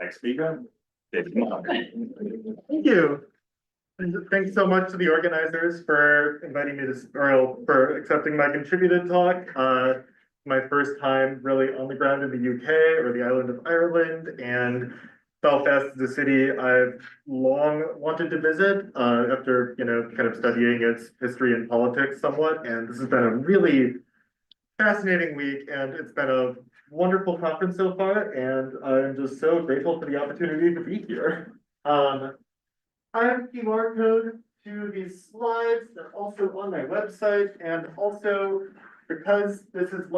Next speaker, DeMark. Thank you. And thanks so much to the organizers for inviting me to, or for accepting my contributed talk. My first time really on the ground in the UK or the island of Ireland, and Belfast is a city I've long wanted to visit after, kind of studying its history and politics somewhat. And this has been a really fascinating week, and it's been a wonderful conference so far, and I'm just so grateful for the opportunity to be here. I have a QR code to these slides. They're also on my website, and also because this is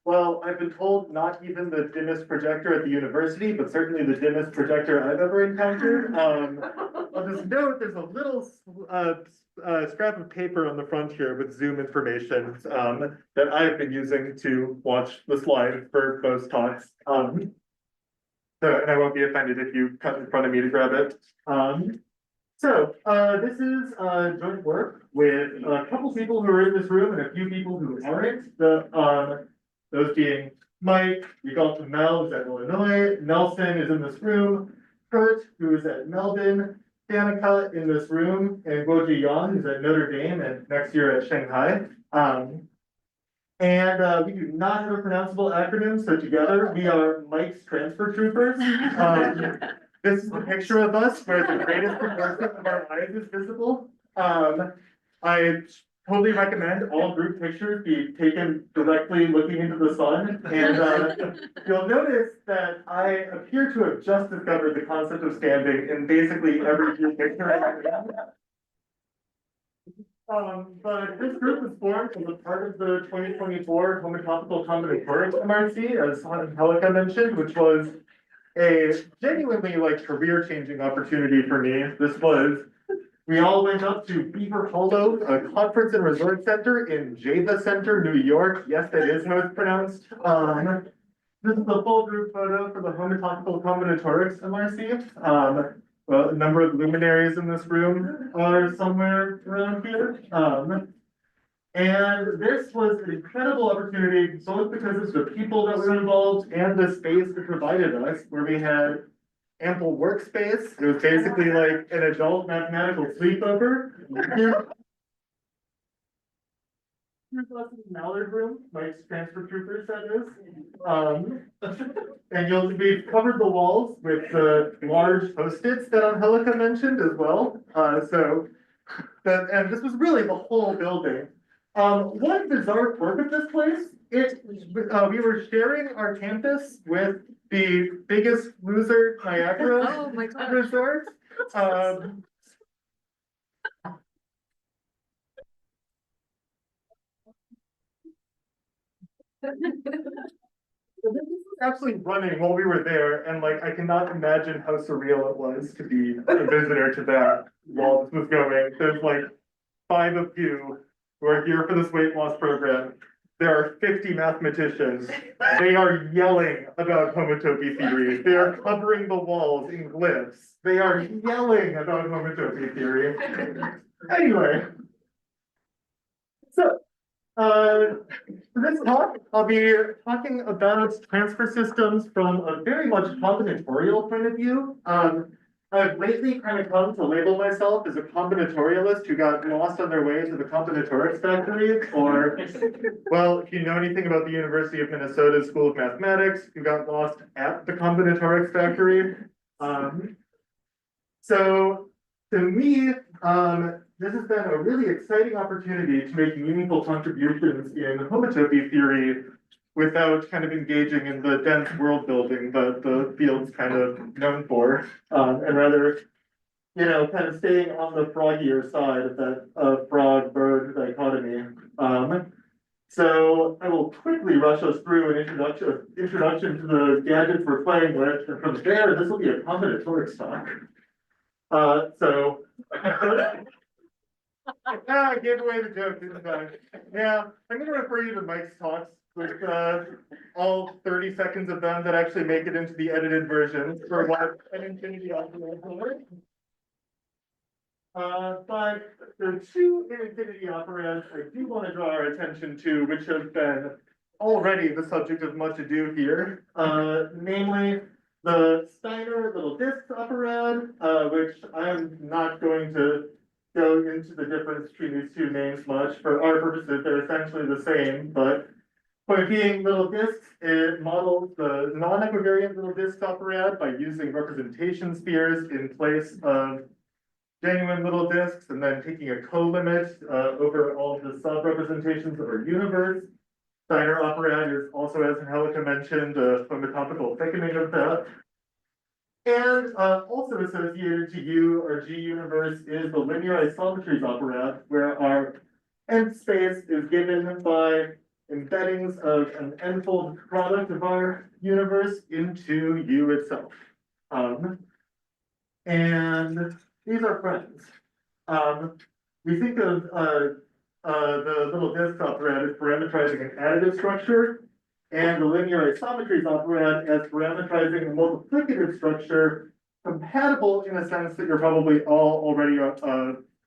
well, I've been told not even the dimmest projector at the university, but certainly the dimmest projector I've ever encountered. I'll just note there's a little scrap of paper on the front here with Zoom information that I've been using to watch the slide for most talks. And I won't be offended if you cut in front of me to grab it. This is joint work with a couple people who are in this room and a few people who aren't. Those being Mike, we got to Mel, who's at Illinois, Nelson is in this room, Kurt, who is at Melbourne, Danica in this room, and Guoji Yang, who's at Notre Dame and next year at Shanghai. We do not have a pronounceable acronym, so together we are Mike's Transfer Troopers. This is a picture of us where the greatest proportion of our eyes is visible. I totally recommend all group pictures be taken directly looking into the sun. And you'll notice that I appear to have just discovered the concept of standing in basically every group picture. But this group was formed as a part of the 2024 Homotoppical Combinatorics MRC, as Angelica mentioned, which was a genuinely career-changing opportunity for me. We all went up to Beaver Hollow, a conference and resort center in Java Center, New York. Yes, that is how it's pronounced. This is the full group photo for the Homotoppical Combinatorics MRC. Well, a number of luminaries in this room are somewhere around here. And this was an incredible opportunity, both because of the people that were involved and the space it provided us, where we had ample workspace. It was basically like an adult mathematical sleepover. Here's us in the Mallard room, Mike's Transfer Troopers, that is. And we've covered the walls with the large post-its that Angelica mentioned as well. And this was really the whole building. One bizarre quirk of this place, we were sharing our campus with the biggest loser Niagara resort. This was actually running while we were there, and I cannot imagine how surreal it was to be a visitor to that while this was going. There's 5 of you who are here for this weight loss program. There are 50 mathematicians. They are yelling about homotopy theory. They are covering the walls in glyphs. They are yelling about homotopy theory. Anyway, so for this talk, I'll be talking about transfer systems from a very much combinatorial point of view. I've lately kind of come to label myself as a combinatorialist who got lost on their way to the combinatorics factory, or, well, if you know anything about the University of Minnesota School of Mathematics, who got lost at the combinatorics factory. So to me, this has been a really exciting opportunity to make meaningful contributions in homotopy theory without kind of engaging in the dense world building that the field's kind of known for, and rather, kind of staying on the froggier side of that frog-bird dichotomy. So I will quickly rush us through an introduction to the gadgets we're playing with, and from there, this will be a combinatorics talk. I gave away the joke, didn't I? Yeah, I'm going to refer you to Mike's talks with all 30 seconds of them that actually make it into the edited version for what an infinity operator. But there are 2 infinity operands I do want to draw our attention to, which have been already the subject of much ado here. Namely, the Steiner little disk operad, which I'm not going to go into the difference between these two names much. For our purposes, they're essentially the same, but point being, little disks, it models the non-equivariant little disk operad by using representation spheres in place of genuine little disks, and then taking a co-limit over all of the sub-representations of our universe. Steiner operad is also, as Angelica mentioned, a photographical thickening of that. And also associated to U or G universe is the linear isometries operad, where our nth space is given by embeddings of an n-fold product of our universe into U itself. And these are friends. We think of the little disk operad as parameterizing an additive structure, and the linear isometries operad as parameterizing a multiplicative structure, compatible in a sense that you're probably all already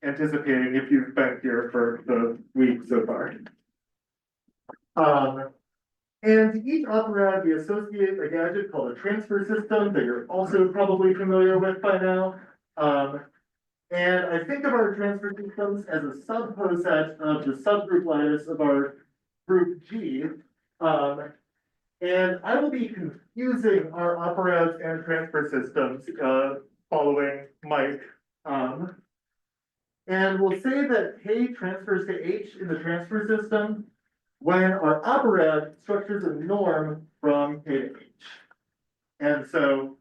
anticipating if you've been here for the week so far. And to each operad, we associate a gadget called a transfer system that you're also probably familiar with by now. And I think of our transfer systems as a subposet of the subgroup lattice of our group G. And I will be confusing our operads and transfer systems following Mike. And we'll say that K transfers to H in the transfer system when our operad structures a norm from K to H. And so,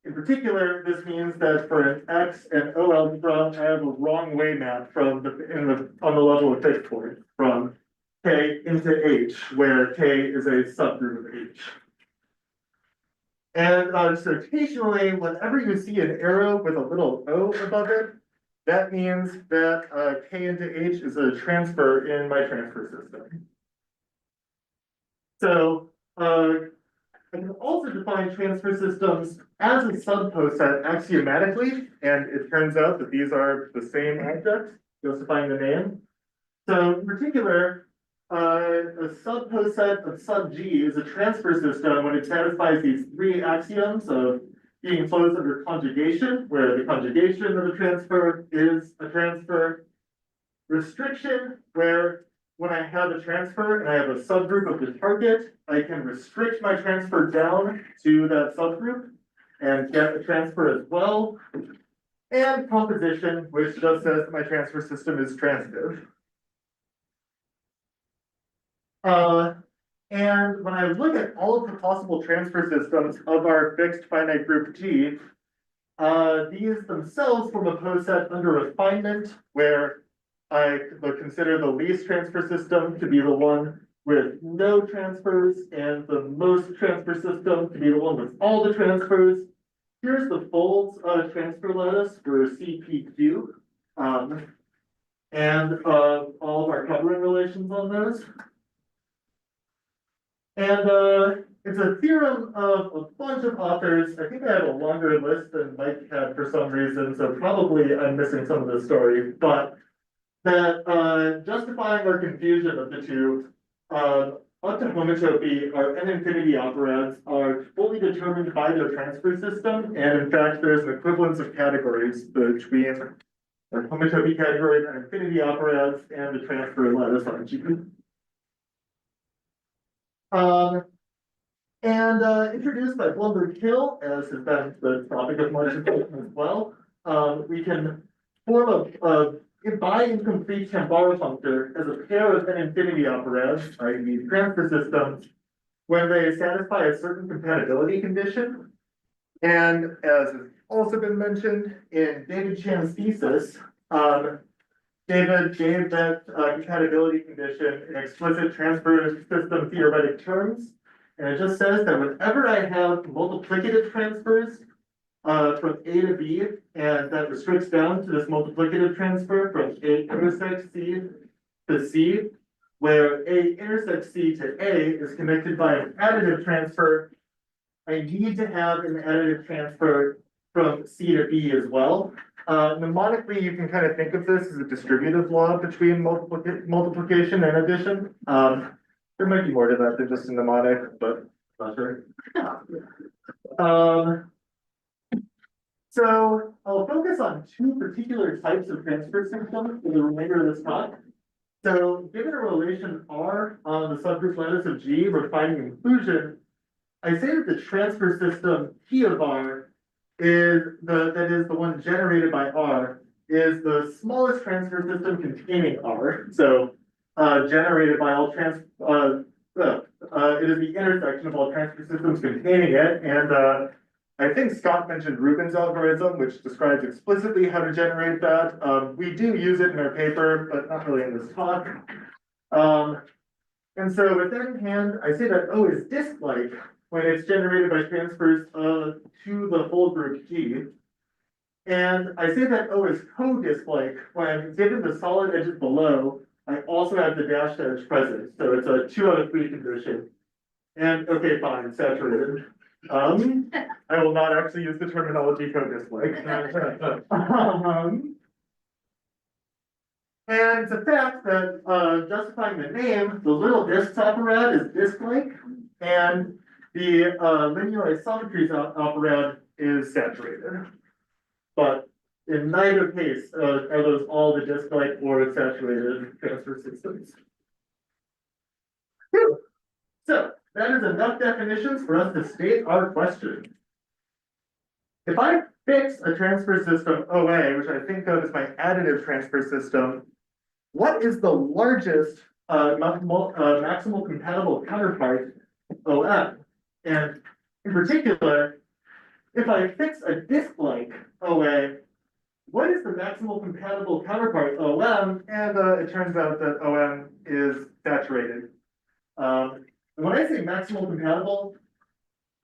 in particular, this means that for an X and O algebra, I have a wrong way map from on the level of fixed point from K into H, where K is a subgroup of H. And notationally, whenever you see an arrow with a little O above it, that means that K into H is a transfer in my transfer system. So I can also define transfer systems as a subposet axiomatically, and it turns out that these are the same object, justifying the name. So in particular, a subposet of sub G is a transfer system when it satisfies these three axioms of being closed under conjugation, where the conjugation of a transfer is a transfer. Restriction, where when I have a transfer and I have a subgroup of the target, I can restrict my transfer down to that subgroup and get a transfer as well. And composition, which just says that my transfer system is transitive. And when I look at all of the possible transfer systems of our fixed finite group G, these themselves form a poset under refinement, where I would consider the least transfer system to be the one with no transfers, and the most transfer system to be the one with all the transfers. Here's the folds transfer lattice for CPQ, and all of our covering relations on those. And it's a theorem of a bunch of authors. I think I have a longer list than Mike had for some reason, so probably I'm missing some of the story, but that justifying our confusion of the two, up to homotopy, our n-infinity operads are fully determined by their transfer system, and in fact, there's an equivalence of categories between our homotopy category and infinity operads and the transfer lattice on G. Introduced by Blumberg-Hill, as has been the topic of much discussion as well, we can form a bi-incomplete Tambara functor as a pair of n-infinity operads, i.e. transfer systems, when they satisfy a certain compatibility condition. And as has also been mentioned in David Chan's thesis, David gave that compatibility condition in explicit transfer system theoretic terms. And it just says that whenever I have multiplicative transfers from A to B, and that restricts down to this multiplicative transfer from A intersects C to C, where A intersects C to A is connected by an additive transfer, I need to have an additive transfer from C to B as well. Mnemonically, you can kind of think of this as a distributive law between multiplication and addition. There might be more to that than just a mnemonic, but not sure. So I'll focus on two particular types of transfer systems for the remainder of this talk. So given a relation R on the subgroup lattice of G, we're finding inclusion. I say that the transfer system T of R is the one generated by R, is the smallest transfer system containing R. So generated by all it is the intersection of all transfer systems containing it. And I think Scott mentioned Rubin's algorithm, which describes explicitly how to generate that. We do use it in our paper, but not really in this talk. And so with that in hand, I say that O is disk-like when it's generated by transfers to the whole group G. And I say that O is co-disk-like when, given the solid edges below, I also have the dashed edge present. So it's a 2 out of 3 condition. And okay, fine, saturated. I will not actually use the terminology co-disk-like. And it's a fact that justifying the name, the little disks operad is disk-like, and the linear isometries operad is saturated. But in neither case are those all the disk-like or saturated transfer systems. Whew. So that is enough definitions for us to state our question. If I fix a transfer system OA, which I think of as my additive transfer system, what is the largest maximal compatible counterpart OM? And in particular, if I fix a disk-like OA, what is the maximal compatible counterpart OM? And it turns out that OM is saturated. And when I say maximal compatible,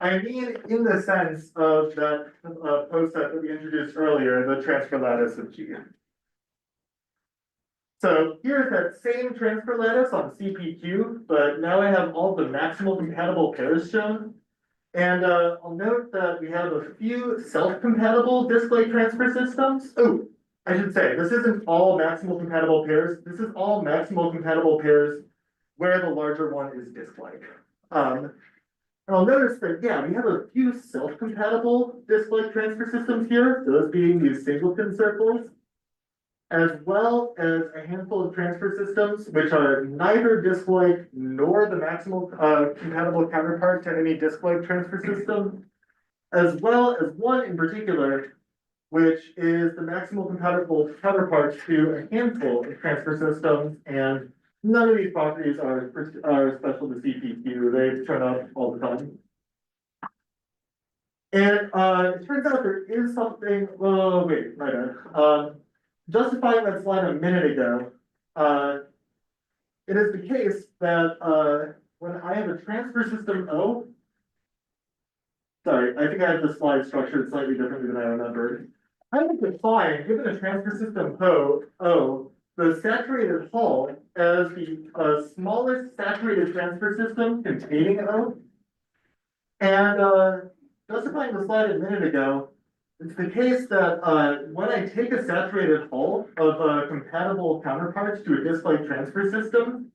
I mean in the sense of that post set that we introduced earlier, the transfer lattice of G. So here's that same transfer lattice on CPQ, but now I have all the maximal compatible pairs shown. And I'll note that we have a few self-compatible disk-like transfer systems. Oh, I should say, this isn't all maximal compatible pairs. This is all maximal compatible pairs where the larger one is disk-like. And I'll notice that, yeah, we have a few self-compatible disk-like transfer systems here, those being these singleton circles, as well as a handful of transfer systems which are neither disk-like nor the maximal compatible counterpart to any disk-like transfer system, as well as one in particular, which is the maximal compatible counterpart to a handful of transfer systems, and none of these properties are special to CPQ. They turn up all the time. And it turns out there is something, oh, wait, my bad. Justifying that slide a minute ago, it is the case that when I have a transfer system O, sorry, I think I have the slide structured slightly differently than I remembered. I would define, given a transfer system O, the saturated hull as the smallest saturated transfer system containing O. And justifying the slide a minute ago, it's the case that when I take a saturated hull of compatible counterparts to a disk-like transfer system,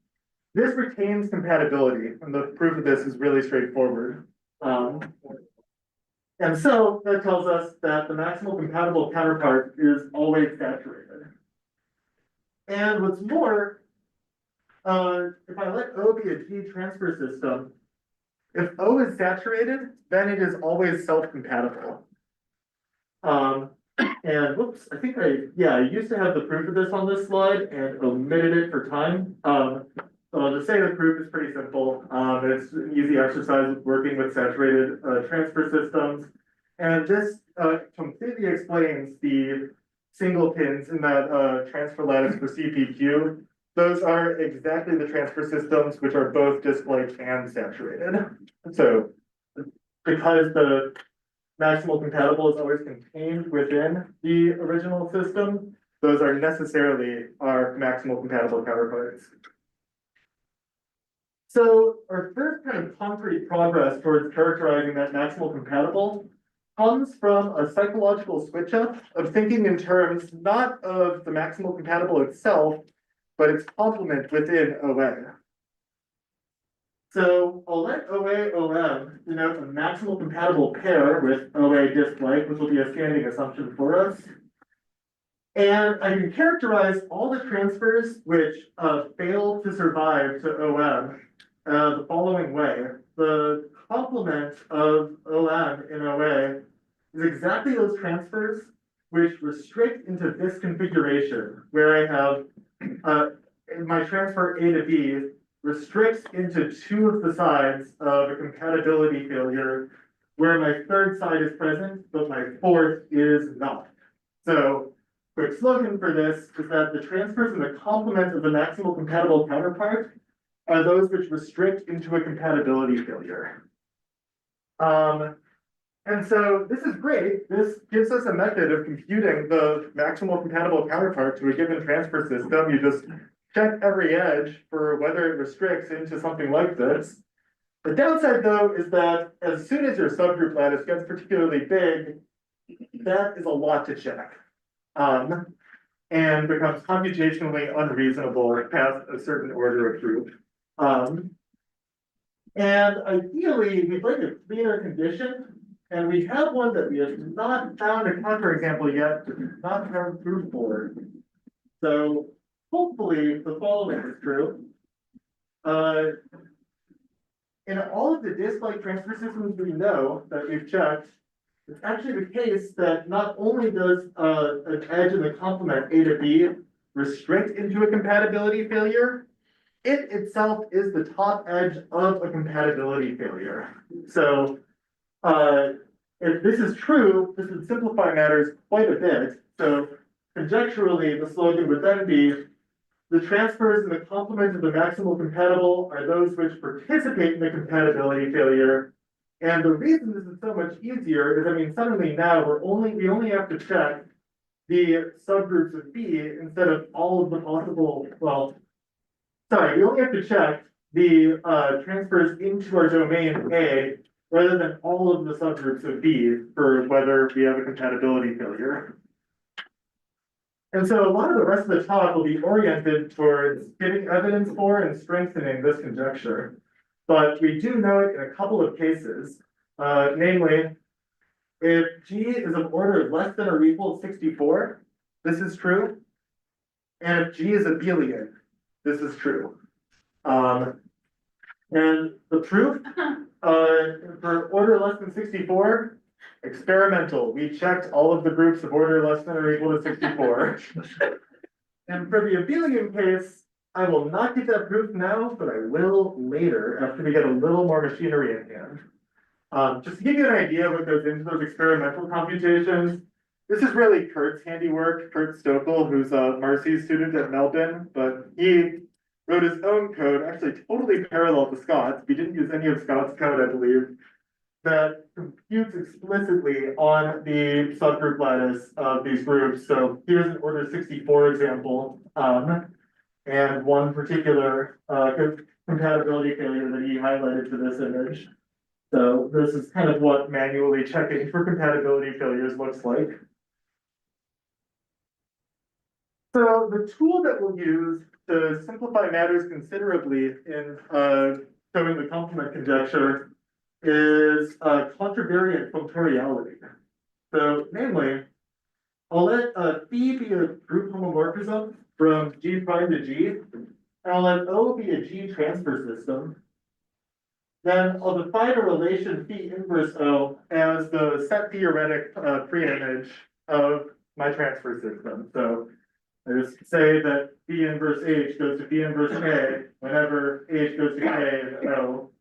this retains compatibility, and the proof of this is really straightforward. And so that tells us that the maximal compatible counterpart is always saturated. And what's more, if I let O be a G transfer system, if O is saturated, then it is always self-compatible. And whoops, I think I used to have the proof of this on this slide and omitted it for time. So I'll just say the proof is pretty simple. It's an easy exercise with working with saturated transfer systems. And this completely explains the singletons in that transfer lattice for CPQ. Those are exactly the transfer systems which are both disk-like and saturated. So because the maximal compatible is always contained within the original system, those are necessarily our maximal compatible counterparts. So our first kind of concrete progress towards characterizing that maximal compatible comes from a psychological switch up of thinking in terms not of the maximal compatible itself, but its complement within OA. So I'll let OA, OM denote a maximal compatible pair with OA disk like, which will be a standing assumption for us. And I can characterize all the transfers which fail to survive to OM the following way. The complement of OM in OA is exactly those transfers which restrict into this configuration, where I have my transfer A to B restricts into two of the sides of a compatibility failure, where my third side is present, but my fourth is not. So, quick slogan for this is that the transfers in the complement of the maximal compatible counterpart are those which restrict into a compatibility failure. And so this is great. This gives us a method of computing the maximal compatible counterpart to a given transfer system. You just check every edge for whether it restricts into something like this. The downside, though, is that as soon as your subgroup lattice gets particularly big, that is a lot to check. And becomes computationally unreasonable past a certain order of group. And ideally, we'd like a cleaner condition. And we have one that we have not found a counterexample yet, not found proof for. So hopefully the following is true. In all of the disk-like transfer systems we know that we've checked, it's actually the case that not only does an edge in the complement A to B restrict into a compatibility failure, it itself is the top edge of a compatibility failure. So if this is true, this would simplify matters quite a bit. So conjecturally, the slogan would then be, the transfers in the complement of the maximal compatible are those which participate in the compatibility failure. And the reason this is so much easier is, I mean, suddenly now we only have to check the subgroups of B instead of all of the possible, we only have to check the transfers into our domain A rather than all of the subgroups of B for whether we have a compatibility failure. And so a lot of the rest of the talk will be oriented towards giving evidence for and strengthening this conjecture. But we do know it in a couple of cases, namely, if G is of order less than or equal to 64, this is true. And if G is abelian, this is true. And the proof for order less than 64, experimental. We checked all of the groups of order less than or equal to 64. And for the abelian case, I will not give that proof now, but I will later after we get a little more machinery in hand. Just to give you an idea of what goes into those experimental computations, this is really Kurt's handiwork, Kurt Stokel, who's a Marcy's student at Melbourne, but he wrote his own code, actually totally parallel to Scott's. We didn't use any of Scott's code, I believe, that computes explicitly on the subgroup lattice of these groups. So here's an order 64 example, and one particular compatibility failure that he highlighted for this image. So this is kind of what manually checking for compatibility failures looks like. So the tool that we'll use to simplify matters considerably in showing the complement conjecture is contravariant Functoriality. So namely, I'll let phi be a group homomorphism from G prime to G, and I'll let O be a G transfer system. Then I'll define a relation phi inverse O as the set theoretic preimage of my transfer system. So I just say that phi inverse H goes to phi inverse K whenever H goes to K and O.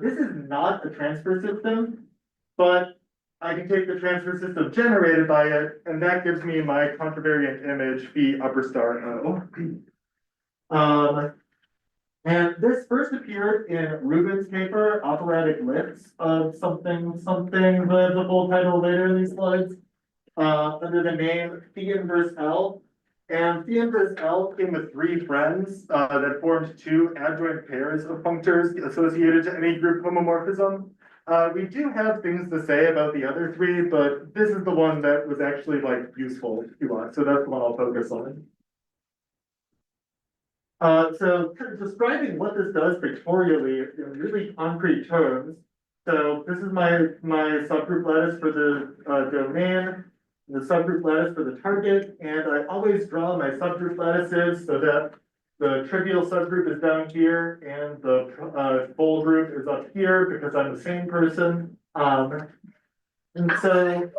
This is not a transfer system, but I can take the transfer system generated by it, and that gives me my contravariant image phi upper star O. And this first appeared in Rubin's paper, Operatic Lifts of something, the full title later in these slides, under the name phi inverse L. And phi inverse L came with three friends that formed two adjoint pairs of functors associated to any group homomorphism. We do have things to say about the other three, but this is the one that was actually like useful to us, so that's the one I'll focus on. So describing what this does pictorially in really concrete terms. So this is my subgroup lattice for the domain, the subgroup lattice for the target, and I always draw my subgroup lattices so that the trivial subgroup is down here and the full group is up here because I'm the same person. And so,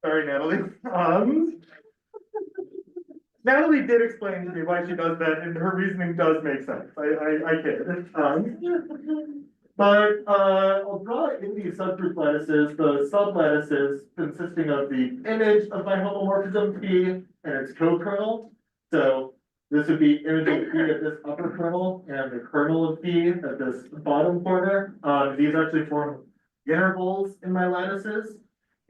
sorry, Natalie. Natalie did explain to me why she does that, and her reasoning does make sense. I kid. But I'll draw in these subgroup lattices, the sublattices consisting of the image of my homomorphism P and its co-kernel. So this would be image of P at this upper kernel and the kernel of P at this bottom corner. These actually form intervals in my lattices.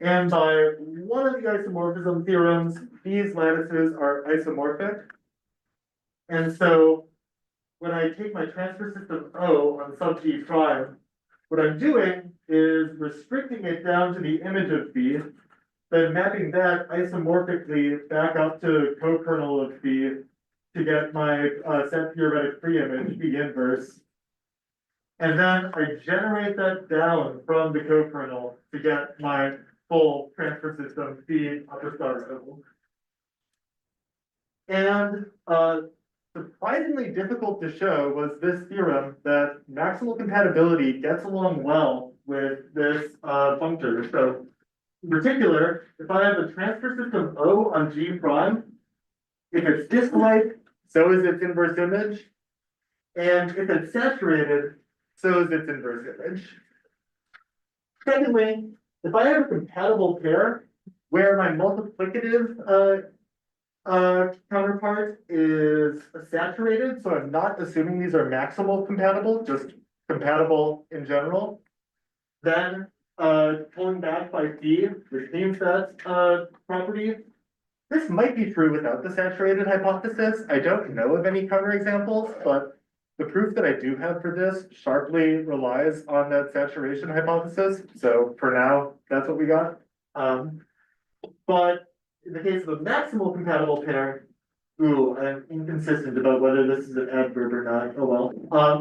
And by one of the isomorphism theorems, these lattices are isomorphic. And so when I take my transfer system O on sub G prime, what I'm doing is restricting it down to the image of B, then mapping that isomorphically back up to co-kernel of B to get my set theoretic preimage, B inverse. And then I generate that down from the co-kernel to get my full transfer system B upper star O. And surprisingly difficult to show was this theorem that maximal compatibility gets along well with this functor. So in particular, if I have a transfer system O on G prime, if it's disk-like, so is its inverse image. And if it's saturated, so is its inverse image. Secondly, if I have a compatible pair where my multiplicative counterpart is saturated, so I'm not assuming these are maximal compatible, just compatible in general, then pulling back by P retains that property. This might be true without the saturated hypothesis. I don't know of any counterexamples, but the proof that I do have for this sharply relies on that saturation hypothesis. So for now, that's what we got. But in the case of a maximal compatible pair, I'm inconsistent about whether this is an adverb or not. Oh well.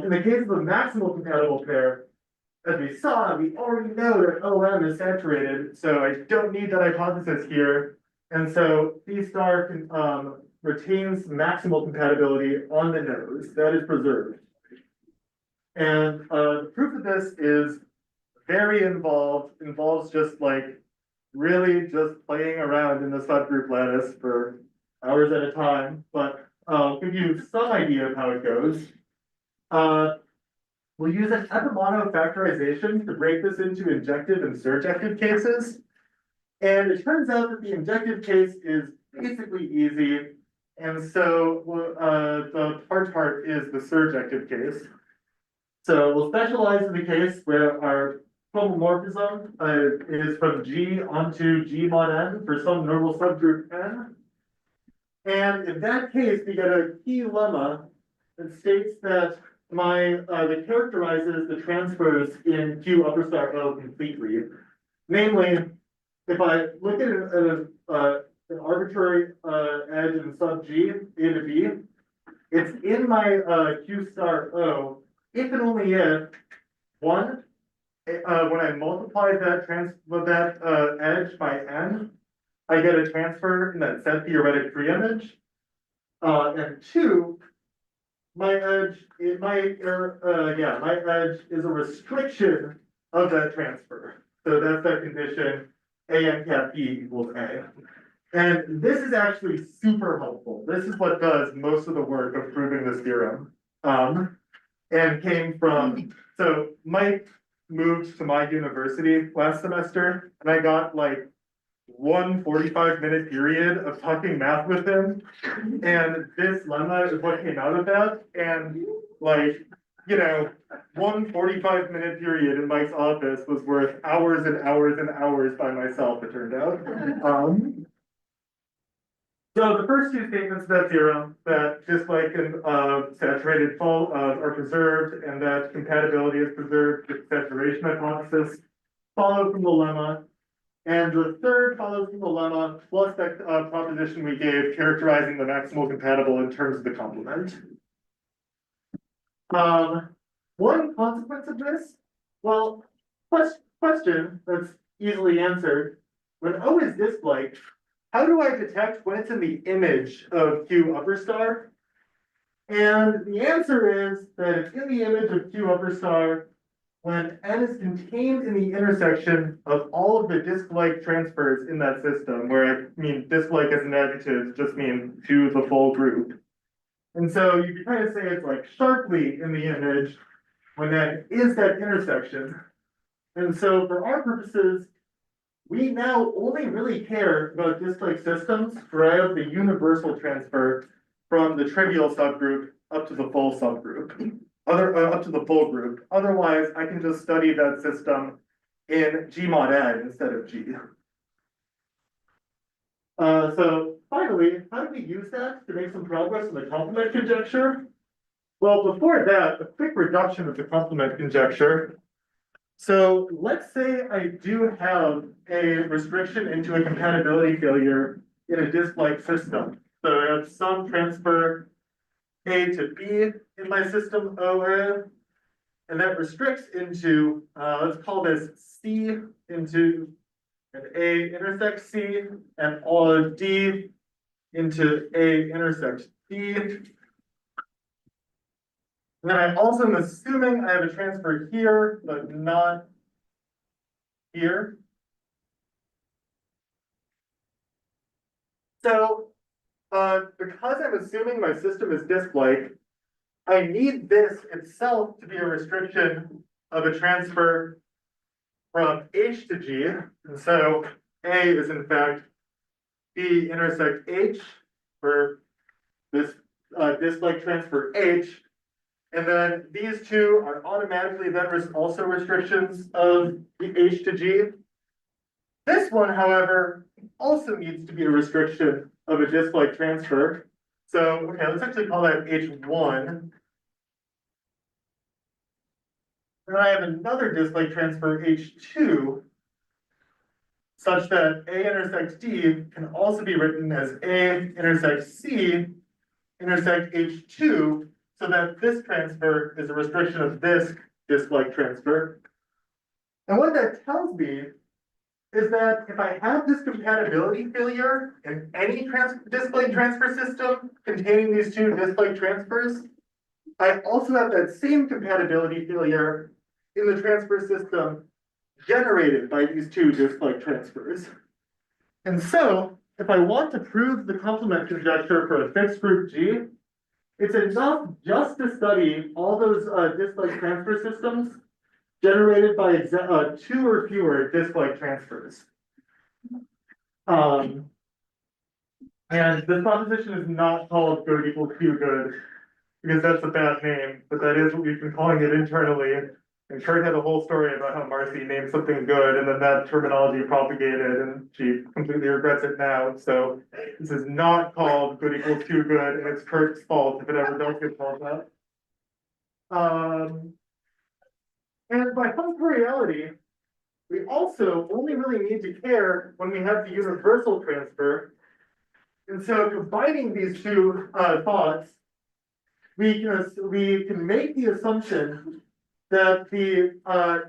In the case of a maximal compatible pair, as we saw, we already know that OM is saturated, so I don't need that hypothesis here. And so B star retains maximal compatibility on the nose. That is preserved. And the proof of this is very involves just like really just playing around in the subgroup lattice for hours at a time, but I'll give you some idea of how it goes. We'll use an Epimono factorization to break this into injective and surjective cases. And it turns out that the injective case is basically easy. And so the hard part is the surjective case. So we'll specialize in the case where our homomorphism is from G onto G mod n for some normal subgroup n. And in that case, we get a key lemma that states that that characterizes the transfers in Q upper star O completely. Namely, if I look at an arbitrary edge in sub G, A to B, it's in my Q star O, if and only if, one, when I multiply that edge by n, I get a transfer in that set theoretic preimage. And two, my edge is a restriction of that transfer. So that's that condition A n cap P equals A. And this is actually super helpful. This is what does most of the work of proving this theorem. And came from, so Mike moved to my university last semester, and I got like one 45-minute period of talking math with him. And this lemma is what came out of that. And like, you know, one 45-minute period in Mike's office was worth hours and hours and hours by myself, it turned out. So the first two statements of that theorem, that disk-like and saturated fault are preserved, and that compatibility is preserved with the saturation hypothesis, follow from the lemma. And the third follows the lemma plus that proposition we gave characterizing the maximal compatible in terms of the complement. One consequence of this, well, question that's easily answered. When O is disk-like, how do I detect when it's in the image of Q upper star? And the answer is that it's in the image of Q upper star when N is contained in the intersection of all of the disk-like transfers in that system, where I mean disk-like as an adjective just mean to the full group. And so you can kind of say it's like sharply in the image when that is that intersection. And so for our purposes, we now only really care about disk-like systems where I have the universal transfer from the trivial subgroup up to the full subgroup, up to the full group. Otherwise, I can just study that system in G mod N instead of G. So finally, how do we use that to make some progress in the complement conjecture? Well, before that, a quick reduction of the complement conjecture. So let's say I do have a restriction into a compatibility failure in a disk-like system. So I have some transfer A to B in my system O, and that restricts into, let's call this C into an A intersects C, and all of D into A intersects D. And then I also am assuming I have a transfer here, but not here. So, because I'm assuming my system is disk-like, I need this itself to be a restriction of a transfer from H to G. And so A is in fact B intersect H for this disk-like transfer H. And then these two are automatically then also restrictions of the H to G. This one, however, also needs to be a restriction of a disk-like transfer. So, okay, let's actually call that H1. Then I have another disk-like transfer H2, such that A intersects D can also be written as A intersects C intersect H2, so that this transfer is a restriction of this disk-like transfer. And what that tells me is that if I have this compatibility failure in any disk-like transfer system containing these two disk-like transfers, I also have that same compatibility failure in the transfer system generated by these two disk-like transfers. And so, if I want to prove the complement conjecture for a fixed group G, it's enough just to study all those disk-like transfer systems generated by two or fewer disk-like transfers. And this proposition is not called good equals Q good, because that's a bad name, but that is what we've been calling it internally. And Kurt had a whole story about how Marcy named something good, and then that terminology propagated, and she completely regrets it now. So this is not called good equals Q good, and it's Kurt's fault if it ever does get called that. And by Functoriality, we also only really need to care when we have the universal transfer. And so combining these two thoughts, we can make the assumption that the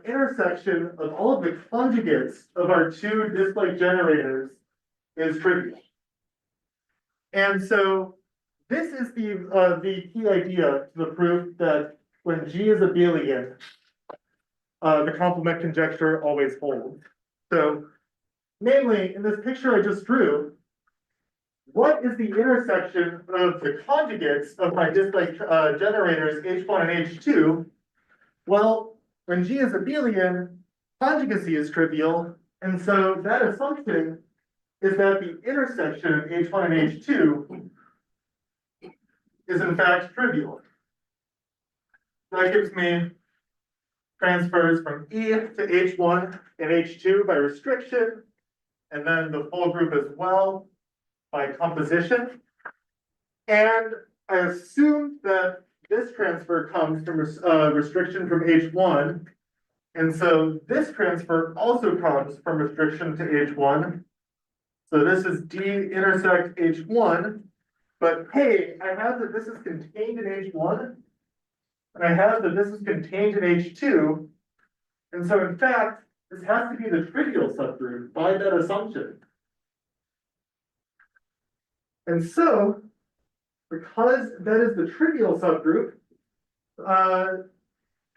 intersection of all of the conjugates of our two disk-like generators is trivial. And so this is the key idea to the proof that when G is abelian, the complement conjecture always holds. So, namely, in this picture I just drew, what is the intersection of the conjugates of my disk-like generators H1 and H2? Well, when G is abelian, conjugacy is trivial, and so that assumption is that the intersection of H1 and H2 is in fact trivial. That gives me transfers from E to H1 and H2 by restriction, and then the full group as well by composition. And I assume that this transfer comes from restriction from H1, And so this transfer also comes from restriction to H1. So this is D intersect H1, but hey, I have that this is contained in H1, and I have that this is contained in H2. And so in fact, this has to be the trivial subgroup by that assumption. And so, because that is the trivial subgroup,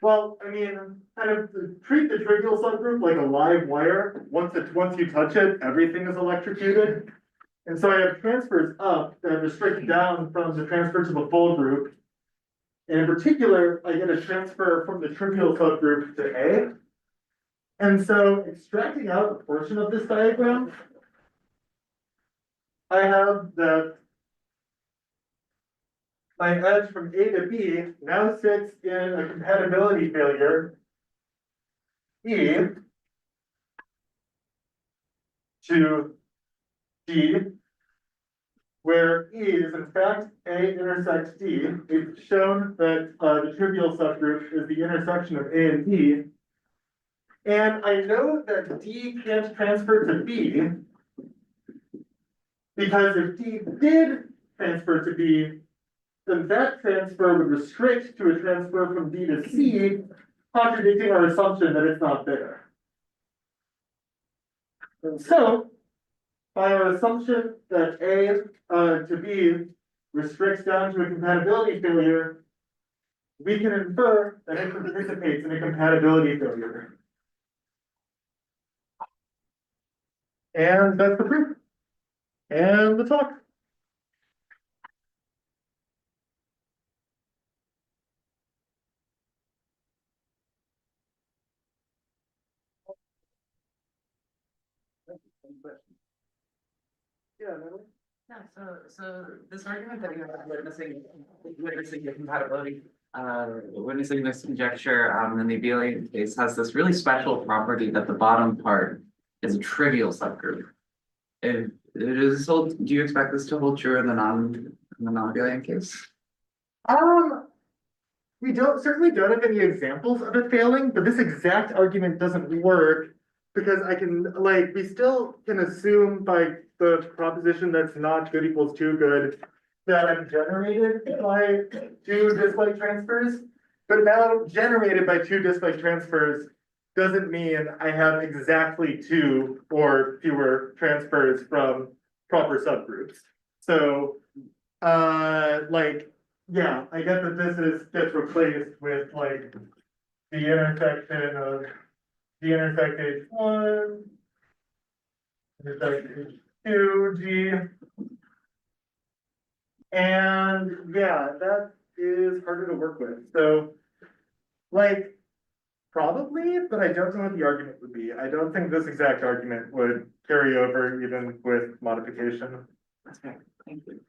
well, I mean, kind of treat the trivial subgroup like a live wire. Once you touch it, everything is electrocuted. And so I have transfers up that restrict down from the transfer to the full group. And in particular, I get a transfer from the trivial subgroup to A. And so extracting out a portion of this diagram, I have that my edge from A to B now sits in a compatibility failure E to D, where E is in fact A intersects D. It's shown that the trivial subgroup is the intersection of A and D. And I know that D can't transfer to B, because if D did transfer to B, then that transfer would restrict to a transfer from D to C, contradicting our assumption that it's not there. And so, by our assumption that A to B restricts down to a compatibility failure, we can infer that it participates in a compatibility failure. And that's the proof. And the talk. Yeah, Natalie? Yeah, so this argument that you're witnessing the compatibility, witnessing this conjecture in the abelian case has this really special property that the bottom part is a trivial subgroup. If it is do you expect this to hold true in the non-abelian case? We certainly don't have any examples of it failing, but this exact argument doesn't work because we still can assume by the proposition that's not good equals too good that I'm generated by two display transfers, but now generated by two display transfers doesn't mean I have exactly two or fewer transfers from proper subgroups. So, yeah, I get that this gets replaced with the intersection of the intersect H1, intersect H2, G. And yeah, that is harder to work with. So, probably, but I don't know what the argument would be. I don't think this exact argument would carry over even with modification. That's fair. Thank you.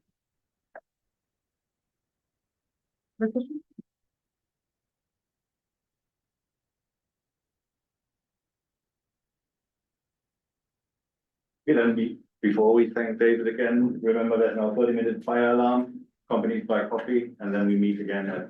Before we thank David again, remember that now 30-minute fire alarm accompanied by coffee, and then we meet again at